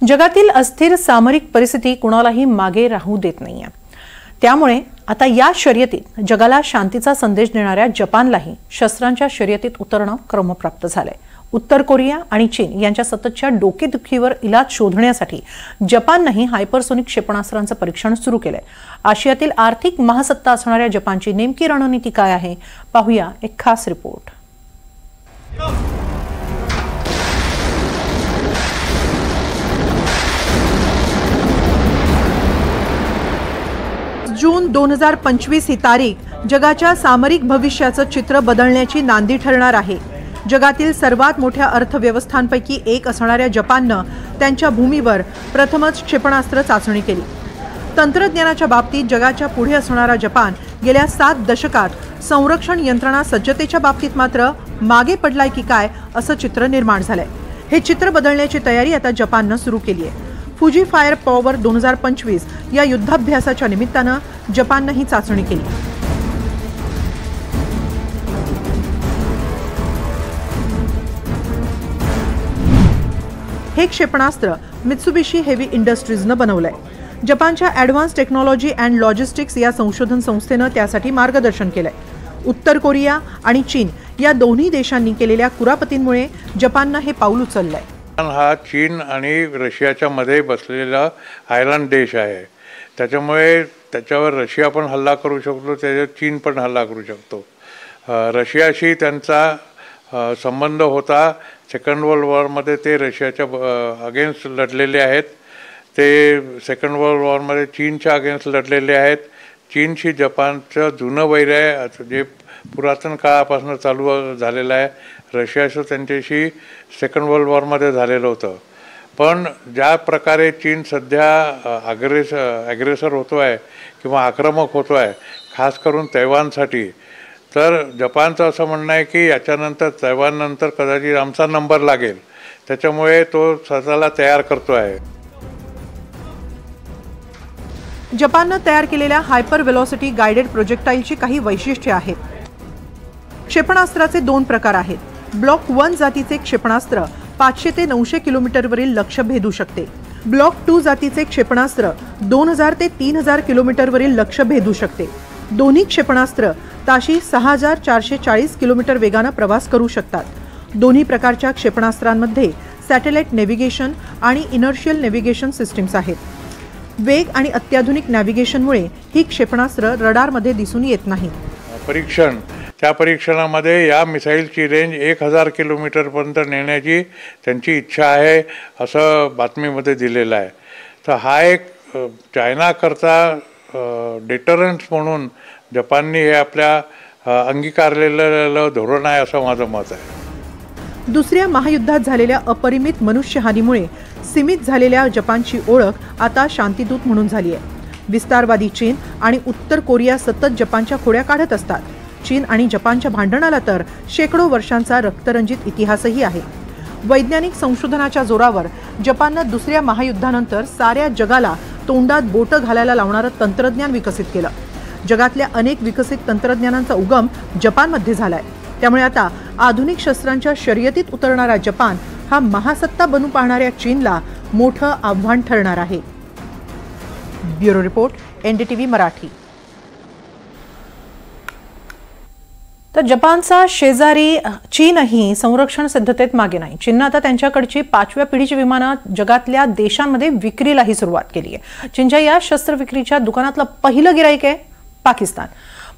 जगातील अस्थिर सामरिक परिस्थिती कुणालाही मागे राहू देत नाहीये। त्यामुळे आता या शर्यतीत जगाला शांतीचा संदेश देणाऱ्या जपानलाही शस्त्रांच्या शर्यतीत उतरणं क्रमप्राप्त झालंय। उत्तर कोरिया आणि चीन यांच्या सततच्या डोकेदुखीवर इलाज शोधण्यासाठी जपाननेही हायपरसोनिक क्षेपणास्त्रांचं परीक्षण सुरू केलंय। आशियातील आर्थिक महासत्ता असणाऱ्या जपानची नेमकी रणनीती काय आहे, पाहूया एक खास रिपोर्ट। जून 2025 ही तारीख जगाच्या सामरिक भविष्याचं चित्र बदलण्याची नांदी ठरणार आहे। जगातील सर्वात मोठ्या अर्थव्यवस्थांपैकी एक असणाऱ्या जपाननं त्यांच्या भूमीवर प्रथमच क्षेपणास्त्र चाचणी केली। तंत्रज्ञानाच्या बाबतीत जगाच्या पुढे असणारा जपान गेल्या 7 दशकात संरक्षण यंत्रणा सज्जतेच्या बाबतीत मात्र मागे पडलाय की काय असं चित्र निर्माण झालंय। हे चित्र बदलण्याची तयारी आता जपाननं सुरू केली आहे। फुजी फायर पॉवर 2025 या युद्धाभ्यासाच्या निमित्तानं जपाननं ही चाचणी केली। हे क्षेपणास्त्र मित्सुबिशी हेवी इंडस्ट्रीजनं बनवलंय। जपानच्या ॲडव्हान्स टेक्नॉलॉजी अँड लॉजिस्टिक्स या संशोधन संस्थेनं त्यासाठी मार्गदर्शन केलंय। उत्तर कोरिया आणि चीन या दोन्ही देशांनी केलेल्या कुरापतींमुळे जपाननं हे पाऊल उचललंय। हा चीन आणि रशियाच्या मध्ये बसलेला आयलंड देश आहे। त्याच्यामुळे त्याच्यावर रशिया पण हल्ला करू शकतो, त्याच्यावर चीन पण हल्ला करू शकतो। रशियाशी त्यांचा संबंध होता। सेकंड वर्ल्ड वॉरमध्ये ते रशियाच्या अगेन्स्ट लढलेले आहेत। ते सेकंड वर्ल्ड वॉरमध्ये चीनच्या अगेन्स्ट लढलेले आहेत। चीनशी जपानचं जुनं वैर आहे, जे पुरातन काळापासून चालू झालेलं आहे। रशियाचं त्यांच्याशी सेकंड वर्ल्ड वॉरमध्ये झालेलं होतं। पण ज्या प्रकारे चीन सध्या ॲग्रेसर होतो आहे किंवा आक्रमक होतो आहे, खास करून तैवानसाठी, तर जपानचं असं म्हणणं आहे की याच्यानंतर तैवाननंतर कदाचित आमचा नंबर लागेल। त्याच्यामुळे तो स्वतःला तयार करतो आहे। जपाननं तयार केलेल्या हायपर वेलोसिटी गाइडेड प्रोजेक्टाइलची काही वैशिष्ट्ये आहेत। क्षेपणास्त्राचे 2 प्रकार आहेत। ब्लॉक 1 जातीचे क्षेपणास्त्र 500 ते 900 किलोमीटरवरील लक्ष्य भेदू शकते। ब्लॉक 2 जातीचे क्षेपणास्त्र 2000 ते 3000 किलोमीटरवरील लक्ष्य भेदू शकते। दोन्ही क्षेपणास्त्र ताशी 6440 किलोमीटर वेगाने प्रवास करू शकतात। दोन्ही प्रकारच्या क्षेपणास्त्रांमध्ये सॅटेलाइट नेव्हिगेशन आणि इनर्शियल नेव्हिगेशन सिस्टीम्स आहेत। वेग आणि अत्याधुनिक नॅव्हिगेशनमुळे ही क्षेपणास्त्र रडारमध्ये दिसून येत नाहीत। त्या परीक्षणामध्ये या मिसाईलची रेंज 1000 किलोमीटरपर्यंत नेण्याची त्यांची इच्छा आहे असं बातमीमध्ये दिलेलं आहे। तर हा एक चायनाकरता डेटरन्स म्हणून जपानने हे आपल्या अंगीकारलेलं धोरण आहे असं माझं मत आहे। दुसऱ्या महायुद्धात झालेल्या अपरिमित मनुष्यहानीमुळे सीमित झालेल्या जपानची ओळख आता शांतीदूत म्हणून झाली आहे। विस्तारवादी चीन आणि उत्तर कोरिया सतत जपानच्या खोड्या काढत असतात। चीन आणि जपानच्या भांडणाला तर शेकडो वर्षांचा रक्तरंजित इतिहासही आहे। वैज्ञानिक संशोधनाच्या जोरावर जपाननं दुसऱ्या महायुद्धानंतर साऱ्या जगाला तोंडात बोटं घालायला लावणारं तंत्रज्ञान विकसित केलं। जगातल्या अनेक विकसित तंत्रज्ञानांचा उगम जपानमध्ये झालाय। त्यामुळे आता आधुनिक शस्त्रांच्या शर्यतीत उतरणारा जपान हा महासत्ता बनू पाहणाऱ्या चीनला मोठं आव्हान ठरणार आहे। Bureau report, NDTV Marathi. तर जपानचा शेजारी चीनही संरक्षण सिद्धतेत मागे नाही। चीननं आता त्यांच्याकडची 5व्या पिढीची विमानं जगातल्या देशांमध्ये विक्रीलाही सुरुवात केली आहे। चीनच्या या शस्त्र विक्रीच्या दुकानातलं पहिलं गिराईक आहे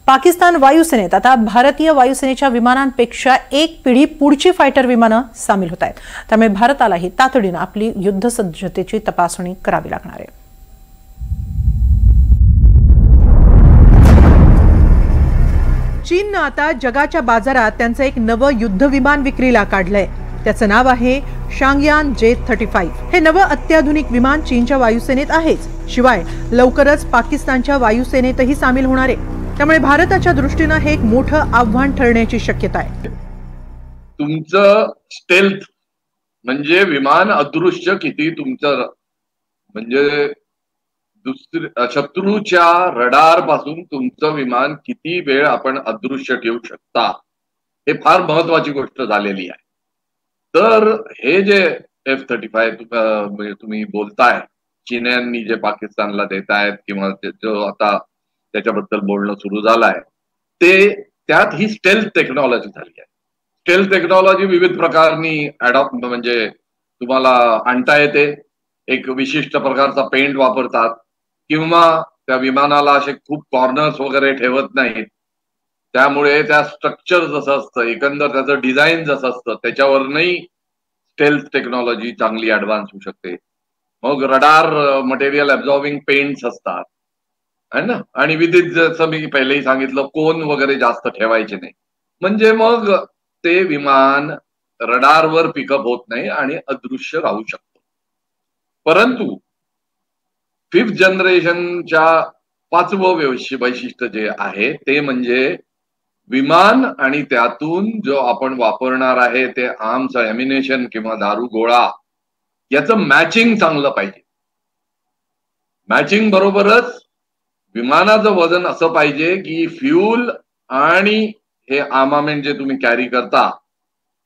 पाकिस्तान वायुसेनेत आता भारतीय वायुसेनेच्या विमानांपेक्षा 1 पिढी पुढची फायटर विमानं सामील होत आहेत। त्यामुळे भारतालाही तातडीनं आपली युद्ध सज्जतेची तपासणी करावी लागणार आहे। चीननं आता जगाच्या बाजारात त्यांचं एक नवं युद्ध विमान विक्रीला काढलंय। त्याचं नाव आहे शांगयान J-35। हे नवं अत्याधुनिक विमान चीनच्या वायुसेनेत आहेच, शिवाय लवकरच पाकिस्तानच्या वायुसेनेतही सामील होणार आहे। त्यामुळे भारताच्या दृष्टीनं हे एक मोठं आव्हान ठरण्याची शक्यता आहे। तुमचं स्टेल्थ म्हणजे विमान अदृश्य किती तुमचं म्हणजे शत्रूच्या रडार पासून तुमचं विमान किती वेळ आपण अदृश्य ठेवू शकता, हे फार महत्वाची गोष्ट झालेली आहे। तर हे जे F-35 म्हणजे तुम्ही बोलताय, चीन्यांनी जे पाकिस्तानला देत आहेत किंवा जो आता त्याच्याबद्दल बोलणं सुरू झालंय, ते त्यात ही स्टेल्थ टेक्नॉलॉजी झाली आहे. स्टेल्थ टेक्नॉलॉजी विविध प्रकारनी अडॉप्ट म्हणजे तुम्हाला आणता येते. एक विशिष्ट प्रकारचा पेंट वापरतात किंवा त्या विमानाला असे खूप कॉर्नर्स वगैरे ठेवत नाहीत. त्यामुळे त्या स्ट्रक्चर जसं असतं, एकंदर त्याचं डिझाईन जसं असतं, त्याच्यावरही स्टेल्थ टेक्नॉलॉजी चांगली ऍडव्हान्स होऊ शकते. मग रडार मटेरियल ॲब्झॉर्बिंग पेंट्स असतात है ना, आणि विविध जसं मी पहिलेही सांगितलं कोन वगैरे जास्त ठेवायचे नाही, म्हणजे मग ते विमान रडारवर पिकअप होत नाही आणि अदृश्य राहू शकतं. परंतु 5th जनरेशनच्या 5वं वैशिष्ट्य जे आहे ते म्हणजे विमान आणि त्यातून जो आपण वापरणार आहे ते आर्म्स ॲम्युनिशन किंवा दारुगोळा याचं मॅचिंग चांगलं पाहिजे. मॅचिंग बरोबरच विमानाचं वजन असं पाहिजे की फ्यूल आणि हे आर्मामेंट जे तुम्ही कॅरी करता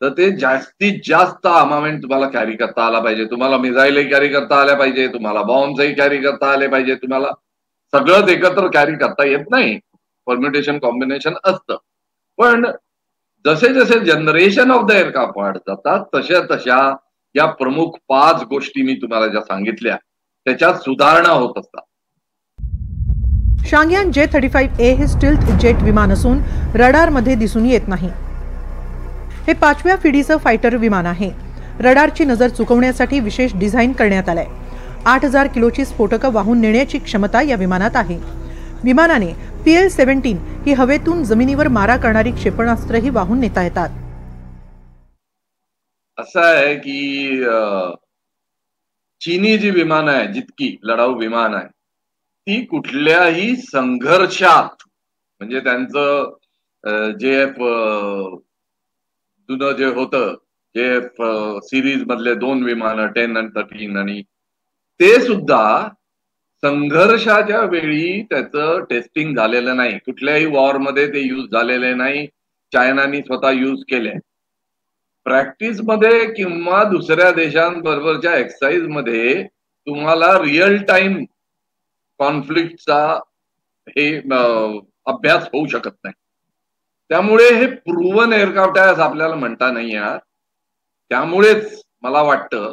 तर ते जास्तीत जास्त आर्मामेंट तुम्हाला कॅरी करता आला पाहिजे. तुम्हाला मिसाईलही कॅरी करता आल्या पाहिजे, तुम्हाला बॉम्बही कॅरी करता आले पाहिजे, तुम्हाला सगळंच एकत्र कॅरी करता येत नाही, परम्युटेशन कॉम्बिनेशन असतं. पण जसे जसे जनरेशन ऑफ द एअरक्राफ्ट वाढत जातात तशा तशा या प्रमुख 5 गोष्टी मी तुम्हाला ज्या सांगितल्या त्याच्यात सुधारणा होत असतात. शांगयान J-35A हे स्टिल्थ जेट विमान असून रडारमध्ये दिसून येत नाही. हे 5व्या पिढीचं फायटर विमान आहे. रडारची नजर चुकवण्यासाठी विशेष डिझाईन करण्यात आलंय. 8000 किलोची स्फोटकं वाहून नेण्याची क्षमता या विमानात आहे. विमानाने PL-17 ही हवेतून जमिनीवर मारा करणारी क्षेपणास्त्रही वाहून नेता येतात. असं आहे की चीनी जी विमानं आहे, जितकी लढाऊ विमान आहे ती कुठल्याही संघर्षात म्हणजे त्यांचं JF जुनं जे होतं JF सिरीज मधले 2 विमानं 10 आणि 13 आणि ते सुद्धा संघर्षाच्या वेळी त्याचं टेस्टिंग झालेलं नाही. कुठल्याही वॉरमध्ये ते यूज झालेले नाही. चायनानी स्वतः यूज केले. प्रॅक्टिस मध्ये किंवा दुसऱ्या देशांबरोबरच्या एक्सरसाइज मध्ये तुम्हाला रिअल टाइम कॉन्फ्लिक्टचा हे अभ्यास होऊ शकत नाही. त्यामुळे हे प्रूव्हन एअरक्राफ्ट आहे असं आपल्याला म्हणता नाही येणार. त्यामुळेच मला वाटतं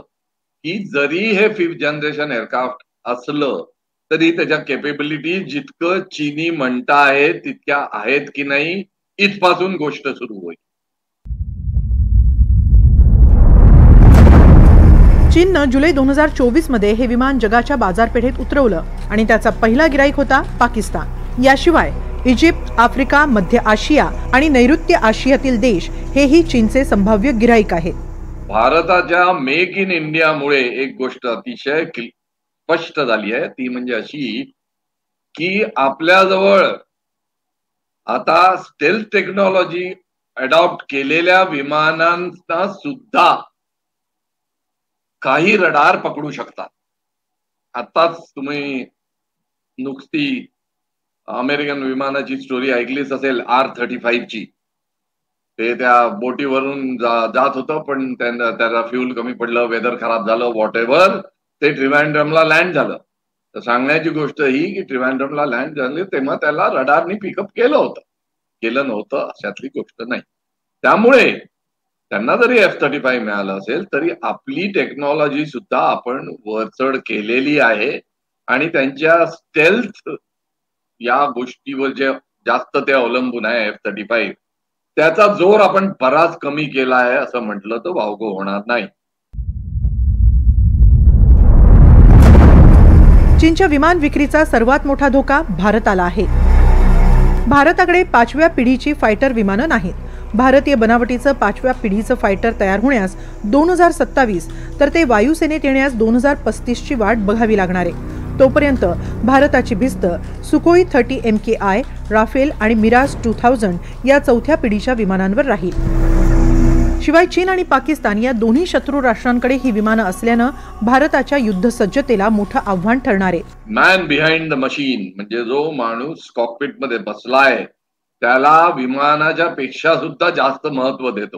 की जरी हे 5th जनरेशन एअरक्राफ्ट असलं तरी त्याच्या केपेबिलिटी जितकं चीनी म्हणता आहेत तितक्या आहेत की नाही इथपासून गोष्ट सुरू होईल. चीननं जुलै 2024 मध्ये हे विमान जगाच्या बाजारपेठेत उतरवलं आणि त्याचा पहिला गिराईक होता पाकिस्तान. याशिवाय इजिप्त, आफ्रिका, मध्य आशिया आणि नैऋत्य आशियातील देश हेही चीनचे संभाव्य गिराईक आहेत. भारताच्या मेक इन इंडियामुळे एक गोष्ट अतिशय स्पष्ट झाली आहे, ती म्हणजे अशी की आपल्याजवळ आता स्टेल्थ टेक्नॉलॉजी अडॉप्ट केलेल्या विमानांना सुद्धा काही रडार पकडू शकतात. आताच तुम्ही नुकती अमेरिकन विमानाची स्टोरी ऐकलीच असेल R-35 ची. ते त्या बोटीवरून जात होतं पण त्याला फ्यूल कमी पडलं, वेदर खराब झालं, व्हॉट एव्हर, ते ट्रिव्हॅन्ड्रमला लँड झालं. तर सांगण्याची गोष्ट ही की ट्रिव्हॅन्ड्रमला लँड झाली तेव्हा त्याला रडारनी पिकअप केलं होतं, केलं नव्हतं अशातली गोष्ट नाही. त्यामुळे त्यांना जरी F-35 मिळालं असेल तरी आपली टेक्नॉलॉजी सुद्धा आपण वरचढ केलेली आहे आणि त्यांच्या स्टेल्थ या गोष्टीवर जे जास्त ते अवलंबून आहे F-35, त्याचा जोर आपण बराच कमी केला आहे असं म्हटलं तर वावगं होणार नाही. चीनच्या विमान विक्रीचा सर्वात मोठा धोका भारताला आहे. भारताकडे 5व्या पिढीची फायटर विमानं नाहीत. भारतीय बनावटीचं 5व्या पिढीचं फायटर तयार होण्यास 2027 तर ते वायुसेनेत येण्यास 2035ची वाट बघावी लागणार आहे. तोपर्यंत भारताची भिस्त सुखोई 30 MKI, राफेल आणि मिराज 2000 या 4थ्या पिढीच्या विमानांवर राहील. शिवाय चीन आणि पाकिस्तान या दोन्ही शत्रू राष्ट्रांकडे ही विमानं असल्यानं भारताच्या युद्धसज्जतेला मोठं आव्हान ठरणार आहे. मॅन बिहाइंड द मशीन म्हणजे जो माणूस कॉकपिट मध्ये बसलाय त्याला विमानाच्या पेक्षा सुद्धा जास्त महत्व देतो.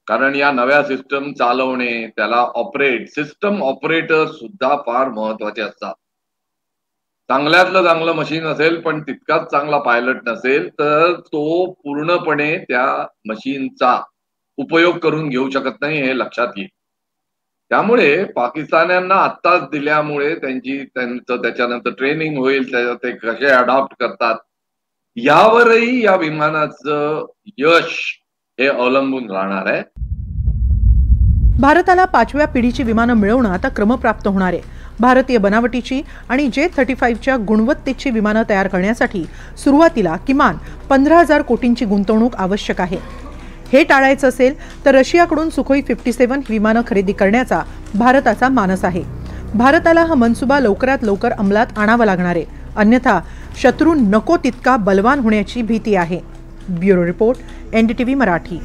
कारण या नव्या सिस्टम चालवणे, त्याला सिस्टम ऑपरेटर सुद्धा फार महत्वाचे असतात. चांगल्यातलं चांगलं मशीन असेल पण तितकाच चांगला पायलट नसेल तर तो पूर्णपणे त्या मशीनचा उपयोग करून घेऊ शकत नाही, हे लक्षात येईल. त्यामुळे पाकिस्तान्यांना आत्ताच दिल्यामुळे त्यांचं त्याच्यानंतर ट्रेनिंग होईल, ते कसे अडॉप्ट करतात यावरही या विमानाचं यश हे अवलंबून राहणार आहे. भारताला 5व्या पिढीची विमानं मिळवणं आता क्रमप्राप्त होणार आहे. भारतीय बनावटीची आणि J-35च्या गुणवत्तेची विमानं तयार करण्यासाठी सुरुवातीला किमान 15,000 कोटींची गुंतवणूक आवश्यक आहे. हे टाळायचं असेल तर रशियाकडून सुखोई 57 विमानं खरेदी करण्याचा भारताचा मानस आहे. भारताला हा मनसुबा लवकरात लवकर अंमलात आणावा लागणार आहे, अन्यथा शत्रू नको तितका बलवान होण्याची भीती आहे. Bureau report, NDTV Marathi.